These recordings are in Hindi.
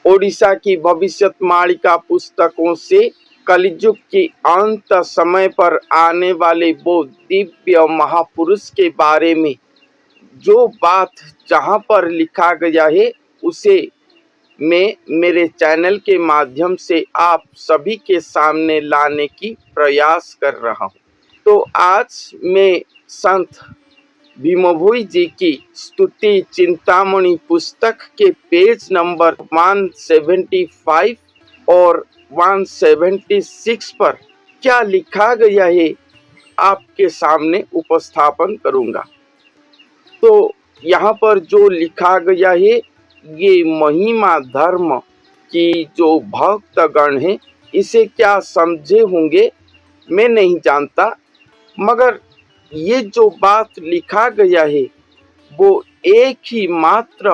ओडिशा की भविष्यवाणी पुस्तकों से कलियुग के अंत समय पर आने वाले वो दिव्य महापुरुष के बारे में जो बात जहाँ पर लिखा गया है उसे मैं मेरे चैनल के माध्यम से आप सभी के सामने लाने की प्रयास कर रहा हूँ। तो आज मैं संत भीमभोई जी की स्तुति चिंतामणि पुस्तक के पेज नंबर 175 और 176 पर क्या लिखा गया है आपके सामने उपस्थापन करूंगा। तो यहाँ पर जो लिखा गया है ये महिमा धर्म की जो भक्तगण है इसे क्या समझे होंगे मैं नहीं जानता, मगर ये जो बात लिखा गया है वो एक ही मात्र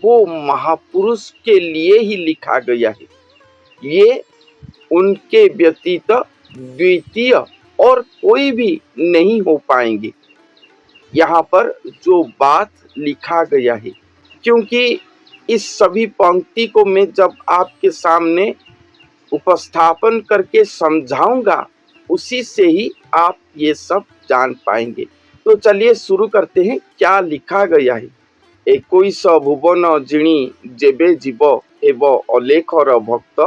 वो महापुरुष के लिए ही लिखा गया है। ये उनके व्यतीत द्वितीय और कोई भी नहीं हो पाएंगे यहाँ पर जो बात लिखा गया है, क्योंकि इस सभी पंक्ति को मैं जब आपके सामने उपस्थापन करके समझाऊंगा उसी से ही आप ये सब जान पाएंगे। तो चलिए शुरू करते हैं क्या लिखा गया है। 21 भुवन जिणी जेबे जीव एव अलेखर भक्त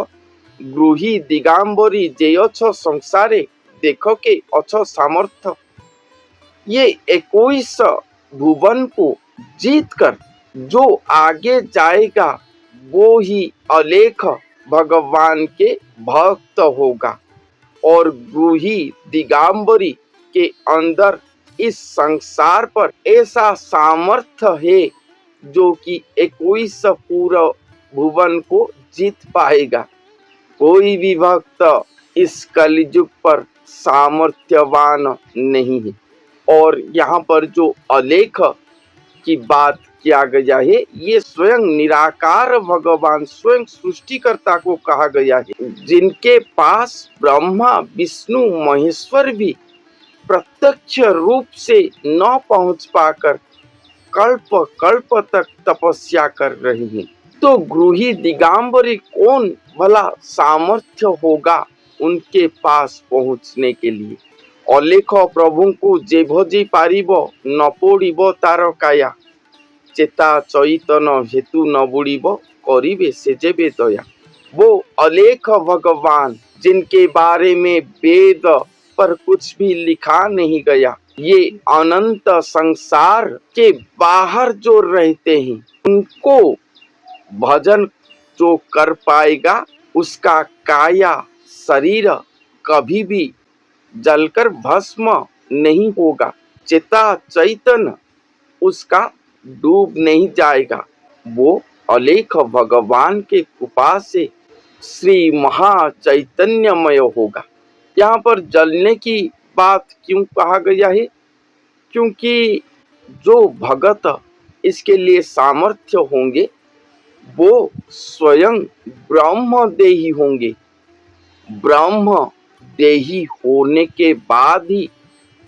गृही दिगाम्बरी जे अछ संसारे देख के अछ सामर्थ। ये 21 भुवन को जीत कर जो आगे जाएगा वो ही अलेख भगवान के भक्त होगा और गृही दिगाम्बरी के अंदर इस संसार पर ऐसा सामर्थ्य है जो कि 21 पूरा भुवन को जीत पाएगा। कोई भी भक्त इस कलियुग पर सामर्थ्यवान नहीं है। और यहाँ पर जो अलेख की बात किया गया है ये स्वयं निराकार भगवान स्वयं सृष्टिकर्ता को कहा गया है, जिनके पास ब्रह्मा विष्णु महेश्वर भी प्रत्यक्ष रूप से न पहुंच पाकर कल्प कल्प तक तपस्या कर रहे हैं। तो गृही दिगाम्बरी कौन भला सामर्थ्य होगा उनके पास पहुंचने के लिए। अलेख प्रभु को जे भजी पारिब न पड़िब तार काया चेता चैतन हेतु न बुड़िब करिबे से जेबे दया। वो अलेख भगवान जिनके बारे में वेद पर कुछ भी लिखा नहीं गया, ये अनंत संसार के बाहर जो रहते हैं उनको भजन जो कर पाएगा उसका काया शरीर कभी भी जलकर भस्म नहीं होगा, चेता चैतन्य उसका डूब नहीं जाएगा। वो अलेख भगवान के कृपा से श्री महा चैतन्यमय होगा। यहाँ पर जलने की बात क्यों कहा गया है, क्योंकि जो भगत इसके लिए सामर्थ्य होंगे वो स्वयं ब्रह्म देही होंगे। ब्रह्म देही होने के बाद ही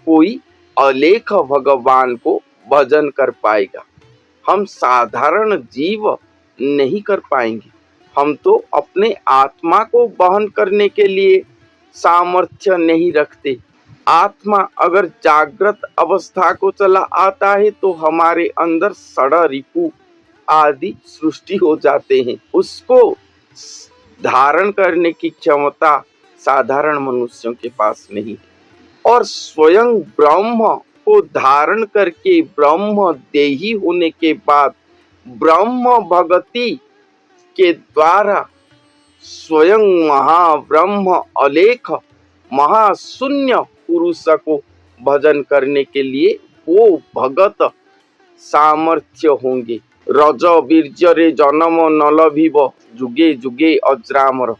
कोई अलेख भगवान को भजन कर पाएगा। हम साधारण जीव नहीं कर पाएंगे। हम तो अपने आत्मा को वहन करने के लिए सामर्थ्य नहीं रखते। आत्मा अगर जागृत अवस्था को चला आता है तो हमारे अंदर सड़ा रिपु आदि सृष्टि हो जाते हैं। उसको धारण करने की क्षमता साधारण मनुष्यों के पास नहीं है। और स्वयं ब्रह्म को धारण करके ब्रह्म देही होने के बाद ब्रह्म भगति के द्वारा स्वयं महाब्रह्म अलेख महाशून्य पुरुष को भजन करने के लिए वो भगत सामर्थ्य होंगे। रज वीर्य जन्म न लभिब जुगे जुगे अजरामर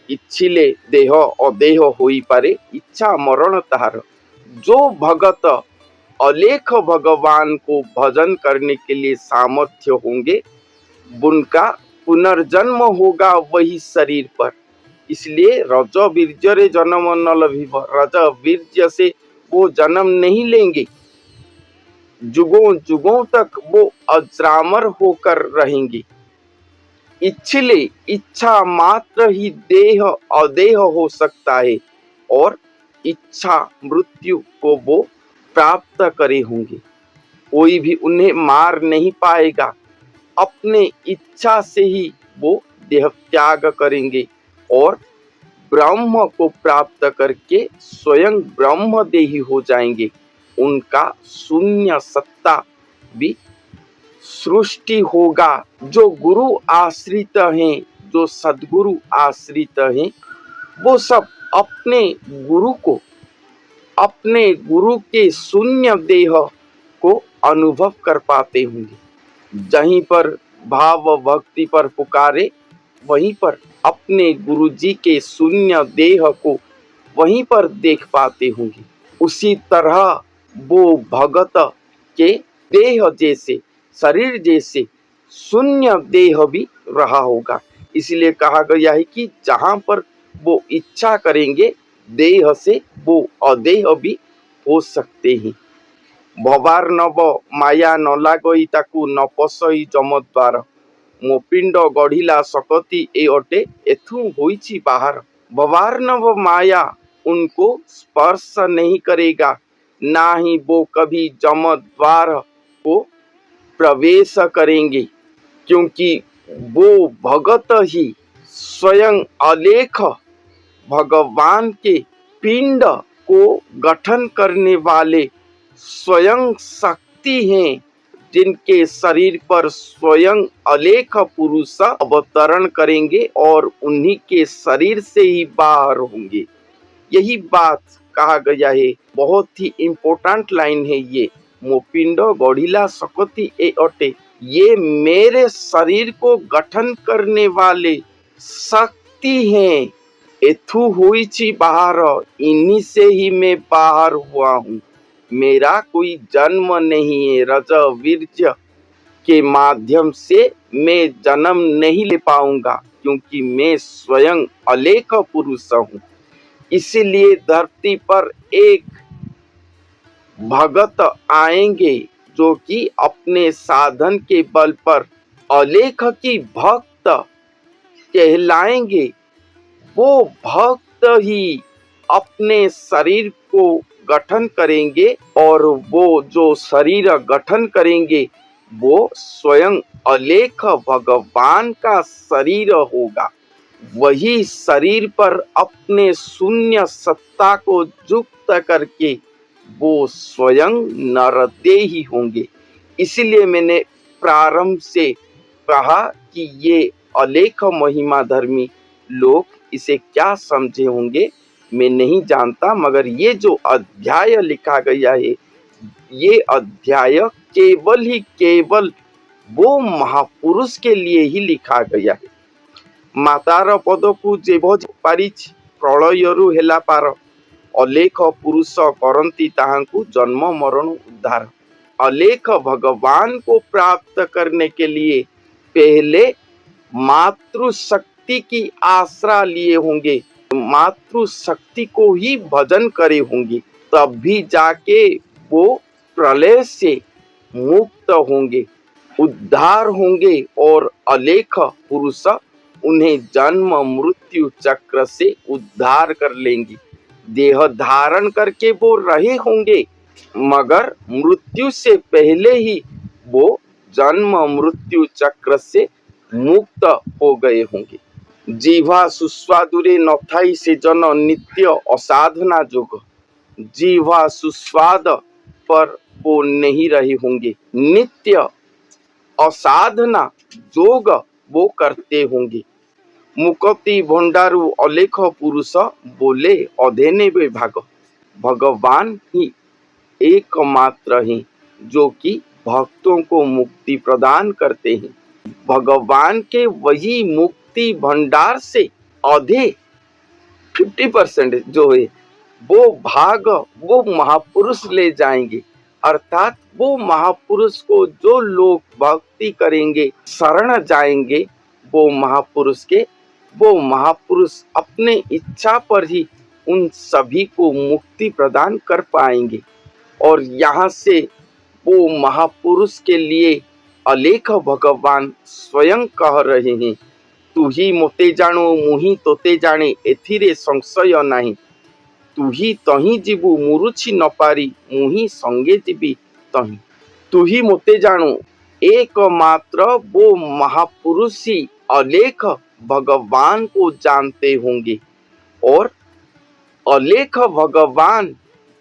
इच्छिले देह अदेह होई पारे इच्छा मरण तार। जो भगत अलेख भगवान को भजन करने के लिए सामर्थ्य होंगे उनका पुनर्जन्म होगा वही शरीर पर। इसलिए रज वीर्य जन्म न लभिब, रज वीर्य से वो जन्म नहीं लेंगे, जुगों जुगों तक वो अजरामर होकर रहेंगे। इच्छिले इच्छा मात्र ही देह अदेह हो सकता है और इच्छा मृत्यु को वो प्राप्त करे होंगे। कोई भी उन्हें मार नहीं पाएगा। अपने इच्छा से ही वो देह त्याग करेंगे और ब्रह्म को प्राप्त करके स्वयं ब्रह्मदेही हो जाएंगे। उनका शून्य सत्ता भी सृष्टि होगा। जो गुरु आश्रित हैं, जो सद्गुरु आश्रित हैं, वो सब अपने गुरु को, अपने गुरु के शून्य देह को अनुभव कर पाते होंगे। जहीं पर भाव भक्ति पर पुकारे, वहीं पर अपने गुरु जी के शून्य देह को वहीं पर देख पाते होंगे। उसी तरह वो भगत के देह जैसे, शरीर जैसे शून्य देह भी रहा होगा। इसलिए कहा गया है कि जहाँ पर वो इच्छा करेंगे देह से, वो अदेह भी हो सकते हैं। भवार नव माया न लागई ताकू न पसई जमद्वार, मो पिंड गढ़िला सकती ए अटे एथु होइछि बाहर। भवार नव माया उनको स्पर्श नहीं करेगा, ना ही वो कभी जमद्वार को प्रवेश करेंगे, क्योंकि वो भगत ही स्वयं अलेख भगवान के पिंड को गठन करने वाले स्वयं शक्ति हैं, जिनके शरीर पर स्वयं अलेख पुरुष अवतरण करेंगे और उन्हीं के शरीर से ही बाहर होंगे। यही बात कहा गया है। बहुत ही इम्पोर्टेंट लाइन है ये। मोपिंड गढ़िला सकती ए अटे, ये मेरे शरीर को गठन करने वाले शक्ति हैं। एथु हुईछि बाहर, इन्हीं से ही मैं बाहर हुआ हूँ। मेरा कोई जन्म नहीं है। रज वीर्य के माध्यम से मैं जन्म नहीं ले पाऊंगा, क्योंकि मैं स्वयं अलेख पुरुष हूँ। इसीलिए धरती पर एक भगत आएंगे जो कि अपने साधन के बल पर अलेख की भक्त कहलाएंगे। वो भक्त ही अपने शरीर को गठन करेंगे और वो जो शरीर गठन करेंगे वो स्वयं अलेख भगवान का शरीर होगा। वही शरीर पर अपने शून्य सत्ता को युक्त करके वो स्वयं नरदेही होंगे। इसीलिए मैंने प्रारंभ से कहा कि ये अलेख महिमा धर्मी लोग इसे क्या समझे होंगे मैं नहीं जानता, मगर ये जो अध्याय लिखा गया है, ये अध्याय केवल ही केवल वो महापुरुष के लिए ही लिखा गया है। मातार पदकू जेभ पारिछि, प्रलयरू हेला पार, अलेख पुरुष करंती ताहांकु जन्म मरण उद्धार। अलेख भगवान को प्राप्त करने के लिए पहले मातृशक्ति की आश्रा लिए होंगे, मातृशक्ति को ही भजन करे होंगे, तब भी जाके वो प्रलय से मुक्त होंगे, उद्धार होंगे और अलेख पुरुष उन्हें जन्म मृत्यु चक्र से उद्धार कर लेंगे। देह धारण करके वो रहे होंगे, मगर मृत्यु से पहले ही वो जन्म मृत्यु चक्र से मुक्त हो गए होंगे। जीवा सुस्वादुरे नथाई से जन नित्य असाधना जोग, जीवा सुस्वाद पर वो नहीं रहे होंगे, नित्य असाधना जोग वो करते होंगे। मुक्ति भंडारु अलेख पुरुष बोले अधेने वे भाग, भगवान ही एकमात्र हैं जो कि भक्तों को मुक्ति प्रदान करते हैं। भगवान के वही मुक्ति भंडार से आधे 50% जो है वो भाग वो महापुरुष ले जाएंगे। अर्थात वो महापुरुष को जो लोग भक्ति करेंगे, शरण जाएंगे वो महापुरुष के, वो महापुरुष अपने इच्छा पर ही उन सभी को मुक्ति प्रदान कर पाएंगे। और यहाँ से वो महापुरुष के लिए अलेख भगवान स्वयं कह रहे हैं तू ही मोते जाणु मुही तोते जाने एथिरे संशय नाही। तू ही तही जीवु मुरुछि न पारी मुही संगे जीवी तही। तू ही मोते जाणु एकमात्र वो महापुरुष ही अलेख भगवान को जानते होंगे और अलेख भगवान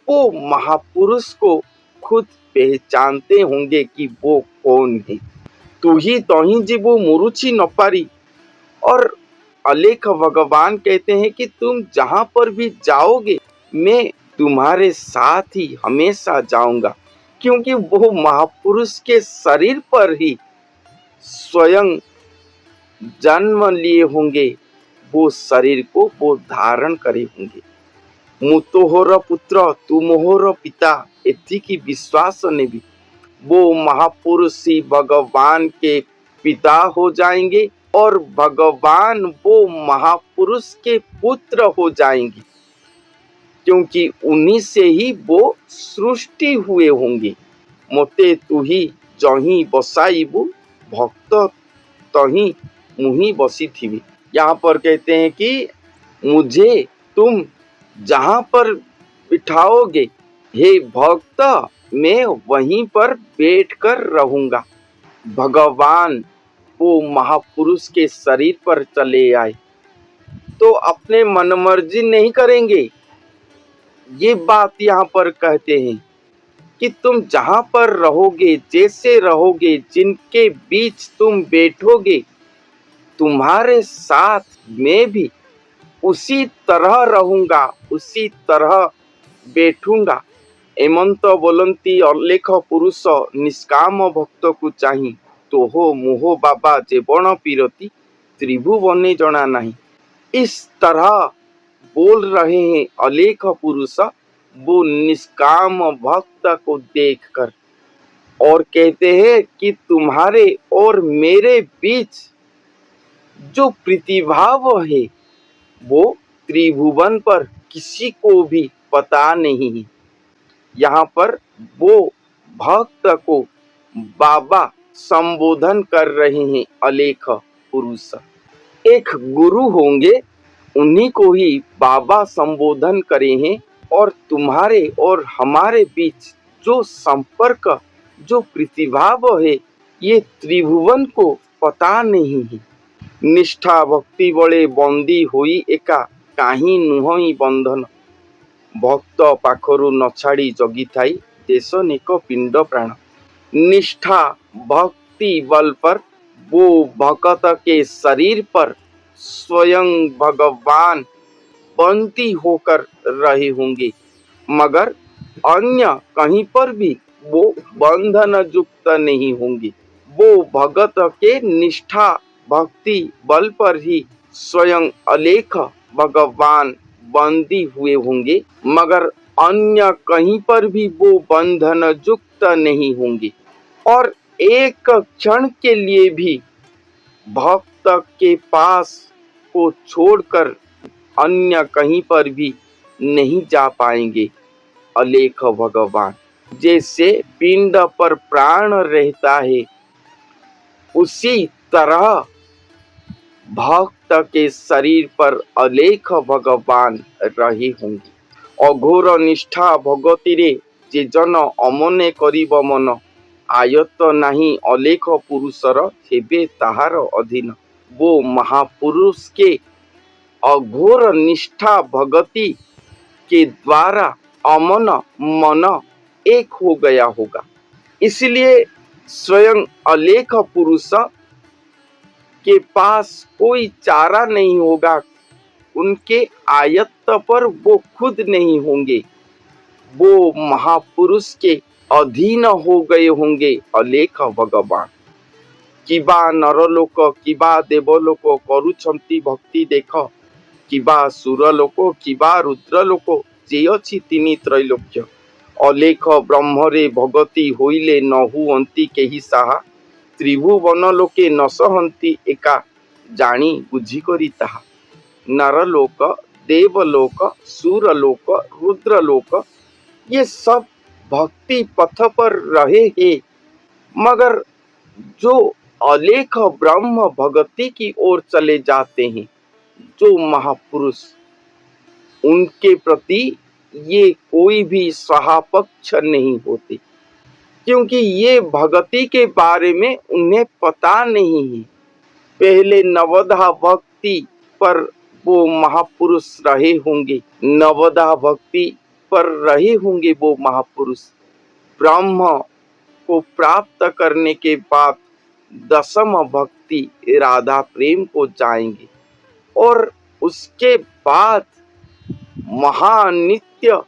वो महापुरुष को खुद पहचानते होंगे कि वो कौन है। तू ही तही जीवु मुरुछि न पारी, और अलेख भगवान कहते हैं कि तुम जहां पर भी जाओगे मैं तुम्हारे साथ ही हमेशा जाऊंगा, क्योंकि वो महापुरुष के शरीर पर ही स्वयं जन्म लिए होंगे, वो शरीर को वो धारण करे होंगे। मु तोहर पुत्र तू मोहर पिता एतिकी विश्वास नेबी। वो महापुरुष ही भगवान के पिता हो जाएंगे और भगवान वो महापुरुष के पुत्र हो जाएंगे, क्योंकि उन्हीं से ही वो सृष्टि हुए होंगे। मोते तू ही जही बसाइबु भक्त तही मुही बसी थी। यहाँ पर कहते हैं कि मुझे तुम जहाँ पर बिठाओगे हे भक्त मैं वहीं पर बैठकर रहूंगा। भगवान वो महापुरुष के शरीर पर चले आए तो अपने मनमर्जी नहीं करेंगे। ये बात यहाँ पर कहते हैं कि तुम जहाँ पर रहोगे, जैसे रहोगे, जिनके बीच तुम बैठोगे, तुम्हारे साथ मैं भी उसी तरह रहूंगा, उसी तरह बैठूंगा। एमंत बोलंती अलेख पुरुष निष्काम भक्त को चाही तो हो मोह बाबा जेबण पीरती त्रिभुवने जना नहीं। इस तरह बोल रहे हैं अलेख पुरुष वो निष्काम भक्त को देखकर, और कहते हैं कि तुम्हारे और मेरे बीच जो प्रीतिभाव है वो त्रिभुवन पर किसी को भी पता नहीं है। यहाँ पर वो भक्त को बाबा संबोधन कर रहे हैं अलेख पुरुष। एक गुरु होंगे उन्हीं को ही बाबा संबोधन करे हैं, और तुम्हारे और हमारे बीच जो संपर्क, जो प्रीतिभाव है, ये त्रिभुवन को पता नहीं है। निष्ठा भक्ति बड़े बंदी होई एका काहीं नुहई बंधन। भक्त पाखरु न छाड़ी जगी थाई देश निक पिंड प्राण। निष्ठा भक्ति बल पर वो भक्त के शरीर पर स्वयं भगवान बंदी होकर रहे होंगे, मगर अन्य कहीं पर भी वो बंधन युक्त नहीं होंगे। वो भगत के निष्ठा भक्ति बल पर ही स्वयं अलेख भगवान बंदी हुए होंगे, मगर अन्य कहीं पर भी वो बंधन युक्त नहीं होंगे। और एक क्षण के लिए भी भक्त के पास को छोड़कर अन्य कहीं पर भी नहीं जा पाएंगे अलेख भगवान। जैसे पिंड पर प्राण रहता है, उसी तरह भक्त के शरीर पर अलेख भगवान रही होंगे। अघोर निष्ठा भगति रे जे जन अमने करिब मन, आयत नहीं अलेख पुरुषर हेबे ताहार अधीन। वो महापुरुष के अघोर निष्ठा भगति के द्वारा अमन मन एक हो गया होगा। इसलिए स्वयं अलेख पुरुष के पास कोई चारा नहीं होगा, उनके आयत्त पर वो खुद नहीं होंगे, वो महापुरुष के अधीन हो गए होंगे अलेख भगवान। किबा नरलोक किबा देवलोक करुछंती भक्ति देख, किबा सुरलोक किबा रुद्रलोक जे अछि तिनि त्रैलोक्य। अलेख ब्रह्मरे भगति होइले न हुअंती केहि साहा, त्रिभुवन लोके न सहंती एका जानी बुझी करी ताहा। नरलोक देवलोक सुरलोक रुद्रलोक ये सब भक्ति पथ पर रहे हैं, मगर जो अलेख ब्रह्म भगति की ओर चले जाते हैं। जो महापुरुष, उनके प्रति ये कोई भी सहापक्ष नहीं होते, क्योंकि ये भक्ति के बारे में उन्हें पता नहीं है। पहले नवधा भक्ति पर वो महापुरुष रहे होंगे, नवधा भक्ति पर रहे होंगे वो महापुरुष। ब्रह्म को प्राप्त करने के बाद दशम भक्ति राधा प्रेम को जाएंगे और उसके बाद महानित्य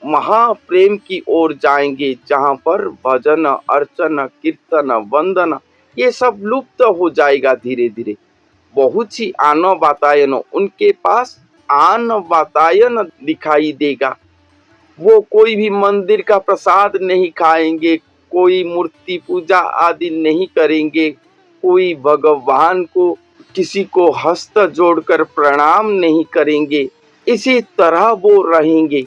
महाप्रेम की ओर जाएंगे, जहाँ पर भजन अर्चन कीर्तन वंदन ये सब लुप्त हो जाएगा धीरे धीरे। बहुत ही आन वातायन, उनके पास आन वातायन दिखाई देगा। वो कोई भी मंदिर का प्रसाद नहीं खाएंगे, कोई मूर्ति पूजा आदि नहीं करेंगे, कोई भगवान को किसी को हस्त जोड़कर प्रणाम नहीं करेंगे। इसी तरह वो रहेंगे,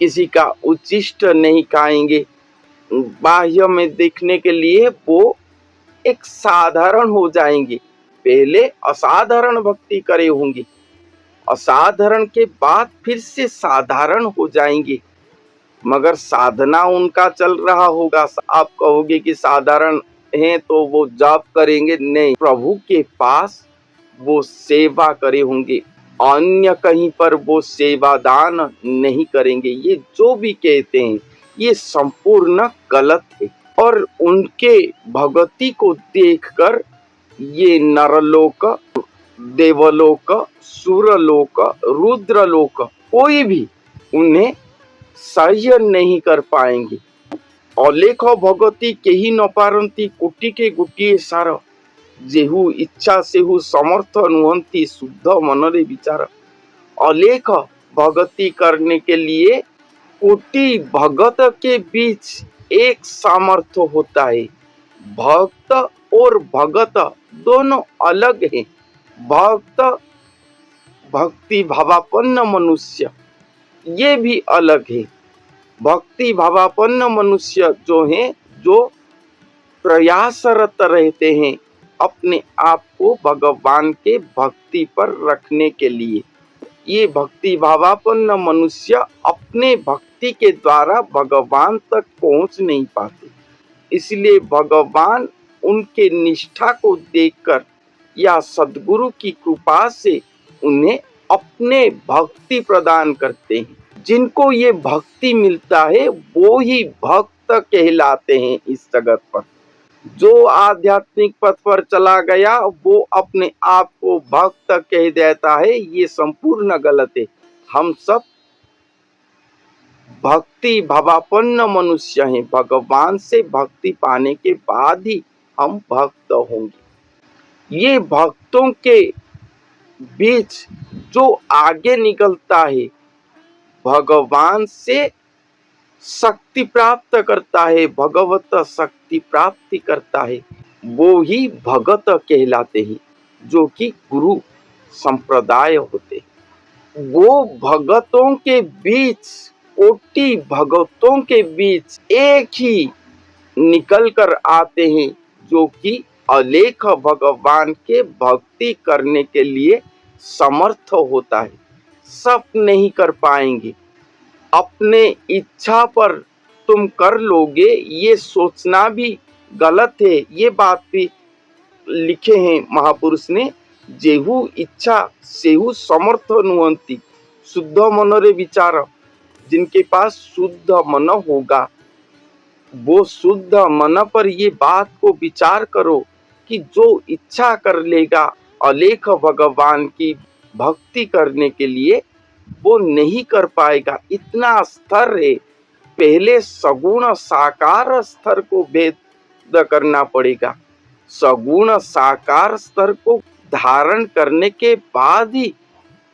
किसी का उच्छिष्ट नहीं खाएंगे। बाह्य में देखने के लिए वो एक साधारण हो जाएंगे। पहले असाधारण भक्ति करे होंगे, असाधारण के बाद फिर से साधारण हो जाएंगे। मगर साधना उनका चल रहा होगा। आप कहोगे कि साधारण हैं तो वो जाप करेंगे, नहीं, प्रभु के पास वो सेवा करे होंगे, अन्य कहीं पर वो सेवादान नहीं करेंगे। ये जो भी कहते हैं ये संपूर्ण गलत है। और उनके भक्ति को देखकर ये नरलोक, देवलोक, सुरलोक, रुद्रलोक कोई भी उन्हें सह्य नहीं कर पाएंगे। अलेख भगति केही न पारंती कोटि के गोटिए सार, जेहू इच्छा सेहू समर्थ नुहंती शुद्ध मनरे विचार। अलेख भगति करने के लिए कोटि भगत के बीच एक सामर्थ्य होता है। भक्त और भगत दोनों अलग हैं। भक्त भक्ति भावापन्न मनुष्य, ये भी अलग है। भक्ति भावापन्न मनुष्य जो हैं, जो प्रयासरत रहते हैं अपने आप को भगवान के भक्ति पर रखने के लिए। ये भक्ति भावापन्न मनुष्य अपने भक्ति के द्वारा भगवान तक पहुंच नहीं पाते। इसलिए भगवान उनके निष्ठा को देखकर या सद्गुरु की कृपा से उन्हें अपने भक्ति प्रदान करते हैं। जिनको ये भक्ति मिलता है वो ही भक्त कहलाते हैं इस जगत पर। जो आध्यात्मिक पथ पर चला गया वो अपने आप को भक्त कह देता है, ये संपूर्ण गलत है। हम सब भक्ति भावापन्न मनुष्य हैं। भगवान से भक्ति पाने के बाद ही हम भक्त होंगे। ये भक्तों के बीच जो आगे निकलता है, भगवान से शक्ति प्राप्त करता है, भगवत शक्ति प्राप्ति करता है, वो ही भगत कहलाते हैं, जो कि गुरु संप्रदाय होते हैं। वो भगतों के बीच, कोटि भगतों के बीच एक ही निकल कर आते हैं, जो कि अलेख भगवान के भक्ति करने के लिए समर्थ होता है। सब नहीं कर पाएंगे। अपने इच्छा पर तुम कर लोगे, ये सोचना भी गलत है। ये बात भी लिखे हैं महापुरुष ने, जेहू इच्छा सेहू समर्थ नुहंती शुद्ध मनरे विचार। जिनके पास शुद्ध मन होगा, वो शुद्ध मन पर ये बात को विचार करो कि जो इच्छा कर लेगा अलेख भगवान की भक्ति करने के लिए, वो नहीं कर पाएगा। इतना स्तर है। पहले सगुण साकार स्तर को भेद करना पड़ेगा। सगुण साकार स्तर को धारण करने के बाद ही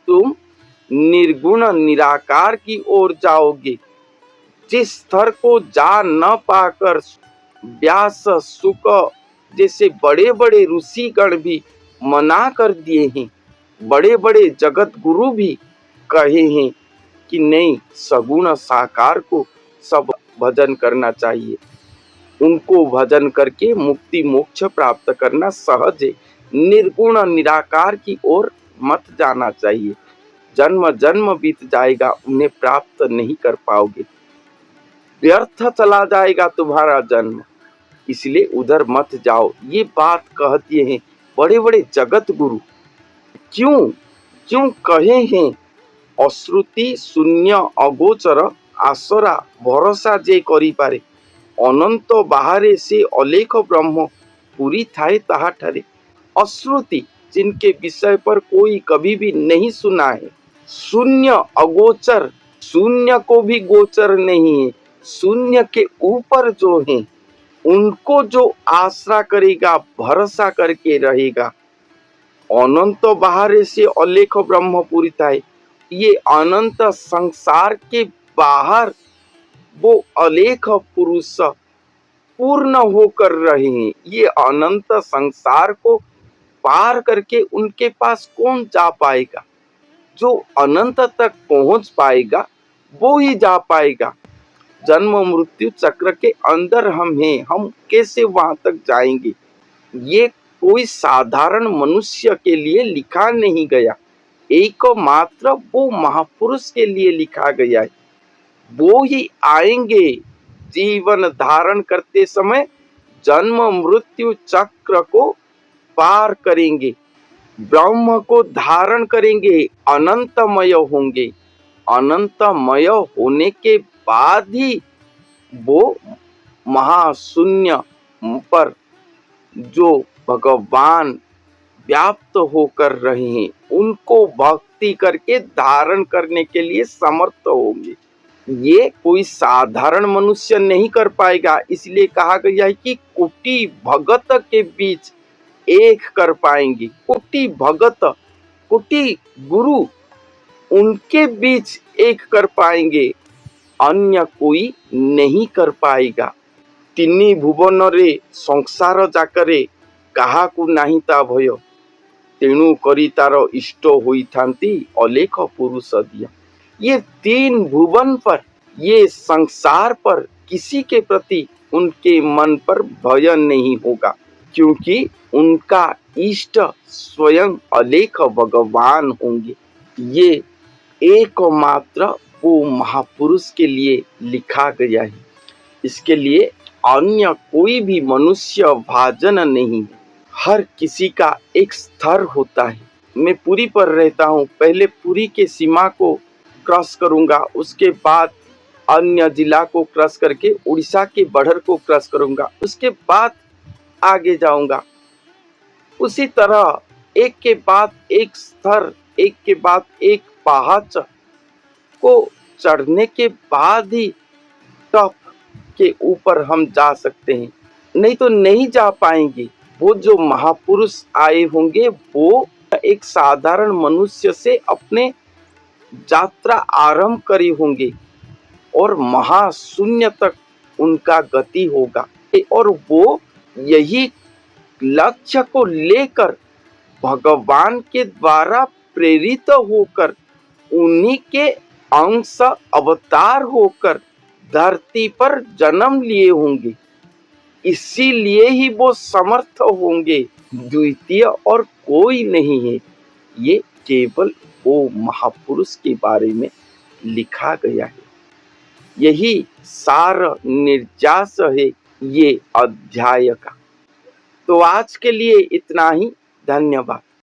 तुम निर्गुण निराकार की ओर जाओगे। जिस स्तर को जा न पाकर व्यास शुक जैसे बड़े बड़े ऋषिगण भी मना कर दिए हैं, बड़े बड़े जगत गुरु भी कहे हैं कि नहीं, सगुण साकार को सब भजन करना चाहिए। उनको भजन करके मुक्ति मोक्ष प्राप्त करना सहज है। निर्गुण निराकार की ओर मत जाना चाहिए। जन्म जन्म बीत जाएगा, उन्हें प्राप्त नहीं कर पाओगे, व्यर्थ चला जाएगा तुम्हारा जन्म, इसलिए उधर मत जाओ। ये बात कहते हैं बड़े बड़े जगत गुरु। क्यों क्यों कहे हैं? अश्रुति शून्य अगोचर आसरा भरोसा जे करी पारे, अनंत बाहरे से अलेख ब्रह्म पूरी थाए ताहा ठरे। अश्रुति, जिनके विषय पर कोई कभी भी नहीं सुना है, शून्य अगोचर, शून्य को भी गोचर नहीं है, शून्य के ऊपर जो है, उनको जो आश्रा करेगा, भरोसा करके रहेगा, अनंत बाहर से अलेख ब्रह्मपुरी था। ये अनंत संसार के बाहर वो अलेख पुरुष पूर्ण होकर रहे हैं। ये अनंत संसार को पार करके उनके पास कौन जा पाएगा? जो अनंत तक पहुंच पाएगा वो ही जा पाएगा। जन्म मृत्यु चक्र के अंदर हम हैं, हम कैसे वहां तक जाएंगे? ये कोई साधारण मनुष्य के लिए लिखा नहीं गया, एकमात्र वो महापुरुष के लिए लिखा गया है। वो ही आएंगे जीवन धारण करते समय, जन्म मृत्यु चक्र को पार करेंगे, ब्रह्म को धारण करेंगे, अनंतमय होंगे। अनंतमय होने के बाद ही वो महाशून्य पर जो भगवान व्याप्त होकर रहे हैं, उनको भक्ति करके धारण करने के लिए समर्थ होंगे। ये कोई साधारण मनुष्य नहीं कर पाएगा। इसलिए कहा गया है कि कोटि भगत के बीच एक कर पाएंगे। कोटि भगत, कोटि गुरु, उनके बीच एक कर पाएंगे, अन्य कोई नहीं कर पाएगा। तिनी भुवन रे संसार जाकरे काहाकू नाही ता भय, तेणु करी तार इष्ट होई थांती अलेख पुरुष दिया। ये तीन भुवन पर, ये संसार पर किसी के प्रति उनके मन पर भय नहीं होगा, क्योंकि उनका इष्ट स्वयं अलेख भगवान होंगे। ये एकमात्र वो महापुरुष के लिए लिखा गया है। इसके लिए अन्य कोई भी मनुष्य भाजन नहीं है। हर किसी का एक स्तर होता है। मैं पुरी पर रहता हूँ, पहले पुरी के सीमा को क्रॉस करूंगा, उसके बाद अन्य जिला को क्रॉस करके उड़ीसा के बॉर्डर को क्रॉस करूंगा, उसके बाद आगे जाऊंगा। उसी तरह एक के बाद एक स्तर, एक के बाद एक पहाड़ को चढ़ने के बाद ही टॉप के ऊपर हम जा सकते हैं, नहीं तो नहीं जा पाएंगे। वो जो महापुरुष आए होंगे वो एक साधारण मनुष्य से अपने यात्रा आरंभ करे होंगे और महाशून्य तक उनका गति होगा, और वो यही लक्ष्य को लेकर भगवान के द्वारा प्रेरित होकर, उन्हीं के अंश अवतार होकर धरती पर जन्म लिए होंगे। इसीलिए ही वो समर्थ होंगे, द्वितीय और कोई नहीं है। ये केवल वो महापुरुष के बारे में लिखा गया है। यही सार निर्यास है ये अध्याय का। तो आज के लिए इतना ही। धन्यवाद।